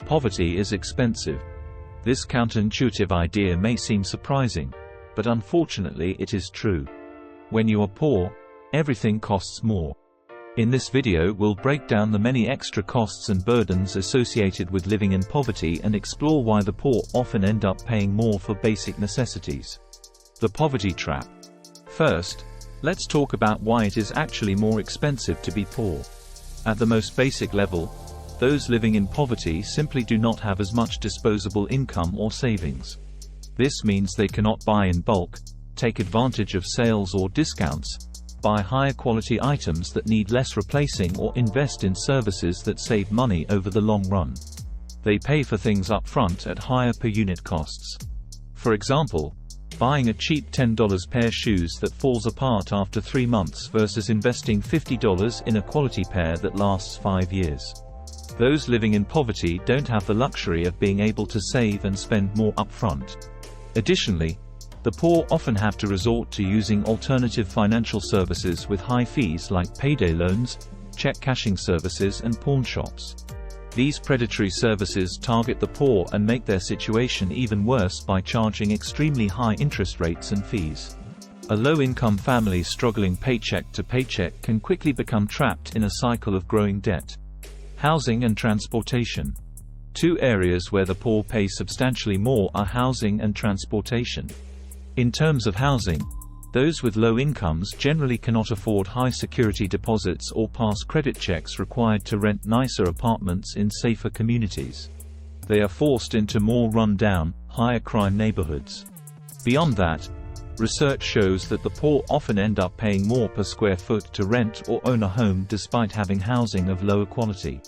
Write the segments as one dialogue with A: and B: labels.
A: Poverty is expensive. This counterintuitive idea may seem surprising, but unfortunately it is true. When you are poor, everything costs more. In this video we'll break down the many extra costs and burdens associated with living in poverty and explore why the poor often end up paying more for basic necessities. The poverty trap. First, let's talk about why it is actually more expensive to be poor. At the most basic level, those living in poverty simply do not have as much disposable income or savings. This means they cannot buy in bulk, take advantage of sales or discounts, buy higher quality items that need less replacing, or invest in services that save money over the long run. They pay for things up front at higher per unit costs. For example, buying a cheap $10 pair of shoes that falls apart after 3 months versus investing $50 in a quality pair that lasts 5 years. Those living in poverty don't have the luxury of being able to save and spend more upfront. Additionally, the poor often have to resort to using alternative financial services with high fees like payday loans, check cashing services and pawn shops. These predatory services target the poor and make their situation even worse by charging extremely high interest rates and fees. A low-income family struggling paycheck to paycheck can quickly become trapped in a cycle of growing debt. Housing and transportation. Two areas where the poor pay substantially more are housing and transportation. In terms of housing, those with low incomes generally cannot afford high security deposits or pass credit checks required to rent nicer apartments in safer communities. They are forced into more run-down, higher crime neighborhoods. Beyond that, research shows that the poor often end up paying more per square foot to rent or own a home despite having housing of lower quality.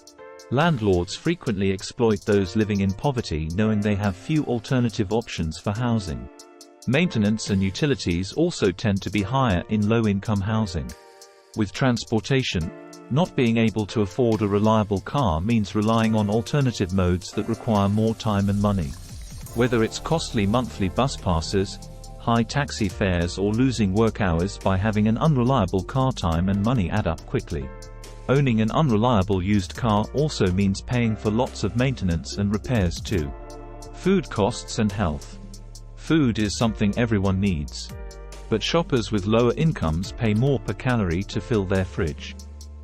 A: Landlords frequently exploit those living in poverty knowing they have few alternative options for housing. Maintenance and utilities also tend to be higher in low-income housing. With transportation, not being able to afford a reliable car means relying on alternative modes that require more time and money. Whether it's costly monthly bus passes, high taxi fares, or losing work hours by having an unreliable car, time and money add up quickly. Owning an unreliable used car also means paying for lots of maintenance and repairs too. Food costs and health. Food is something everyone needs. But shoppers with lower incomes pay more per calorie to fill their fridge.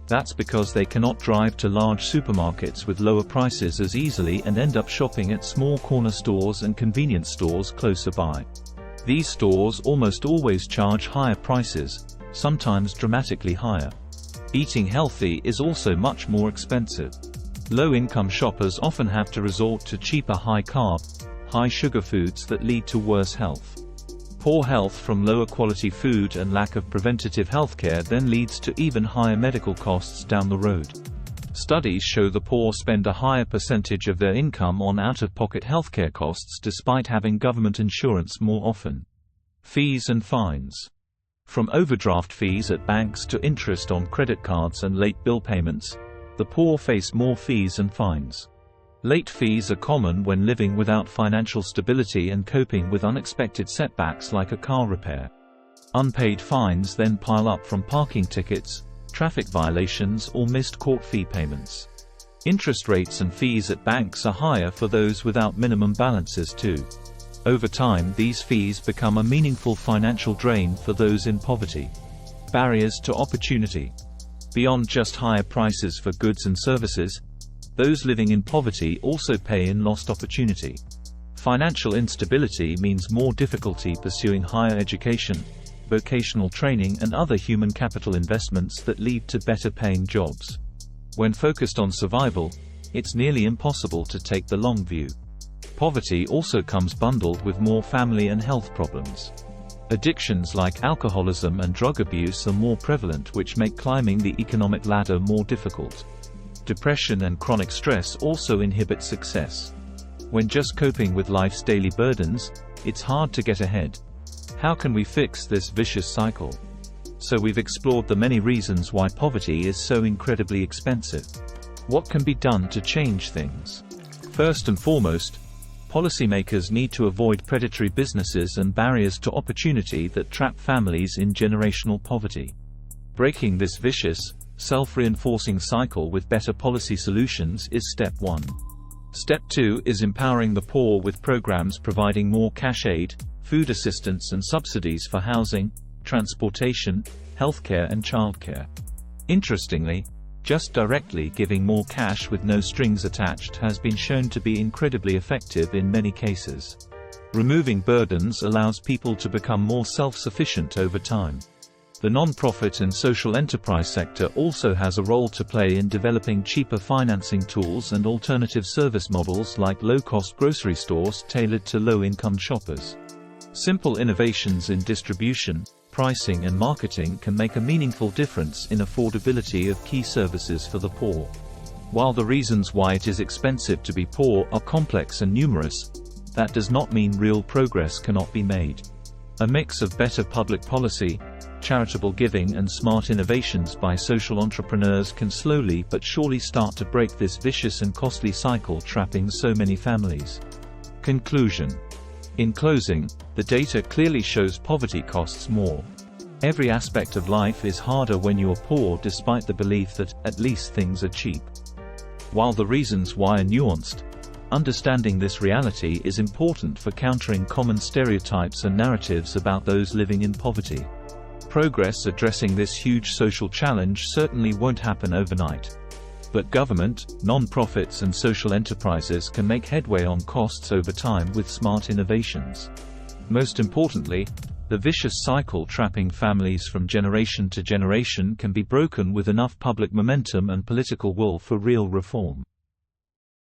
A: That's because they cannot drive to large supermarkets with lower prices as easily and end up shopping at small corner stores and convenience stores closer by. These stores almost always charge higher prices, sometimes dramatically higher. Eating healthy is also much more expensive. Low-income shoppers often have to resort to cheaper high-carb, high-sugar foods that lead to worse health. Poor health from lower quality food and lack of preventative healthcare then leads to even higher medical costs down the road. Studies show the poor spend a higher percentage of their income on out-of-pocket healthcare costs despite having government insurance more often. Fees and fines. From overdraft fees at banks to interest on credit cards and late bill payments, the poor face more fees and fines. Late fees are common when living without financial stability and coping with unexpected setbacks like a car repair. Unpaid fines then pile up from parking tickets, traffic violations, or missed court fee payments. Interest rates and fees at banks are higher for those without minimum balances too. Over time, these fees become a meaningful financial drain for those in poverty. Barriers to opportunity. Beyond just higher prices for goods and services, those living in poverty also pay in lost opportunity. Financial instability means more difficulty pursuing higher education, vocational training, and other human capital investments that lead to better paying jobs. When focused on survival, it's nearly impossible to take the long view. Poverty also comes bundled with more family and health problems. Addictions like alcoholism and drug abuse are more prevalent, which make climbing the economic ladder more difficult. Depression and chronic stress also inhibit success. When just coping with life's daily burdens, it's hard to get ahead. How can we fix this vicious cycle? So we've explored the many reasons why poverty is so incredibly expensive. What can be done to change things? First and foremost, policymakers need to avoid predatory businesses and barriers to opportunity that trap families in generational poverty. Breaking this vicious, self-reinforcing cycle with better policy solutions is step one. Step 2 is empowering the poor with programs providing more cash aid, food assistance and subsidies for housing, transportation, healthcare and childcare. Interestingly, just directly giving more cash with no strings attached has been shown to be incredibly effective in many cases. Removing burdens allows people to become more self-sufficient over time. The non-profit and social enterprise sector also has a role to play in developing cheaper financing tools and alternative service models like low-cost grocery stores tailored to low-income shoppers. Simple innovations in distribution, pricing and marketing can make a meaningful difference in affordability of key services for the poor. While the reasons why it is expensive to be poor are complex and numerous, that does not mean real progress cannot be made. A mix of better public policy, charitable giving and smart innovations by social entrepreneurs can slowly but surely start to break this vicious and costly cycle trapping so many families. Conclusion. In closing, the data clearly shows poverty costs more. Every aspect of life is harder when you are poor, despite the belief that, at least, things are cheap. While the reasons why are nuanced, understanding this reality is important for countering common stereotypes and narratives about those living in poverty. Progress addressing this huge social challenge certainly won't happen overnight. But government, non-profits and social enterprises can make headway on costs over time with smart innovations. Most importantly, the vicious cycle trapping families from generation to generation can be broken with enough public momentum and political will for real reform.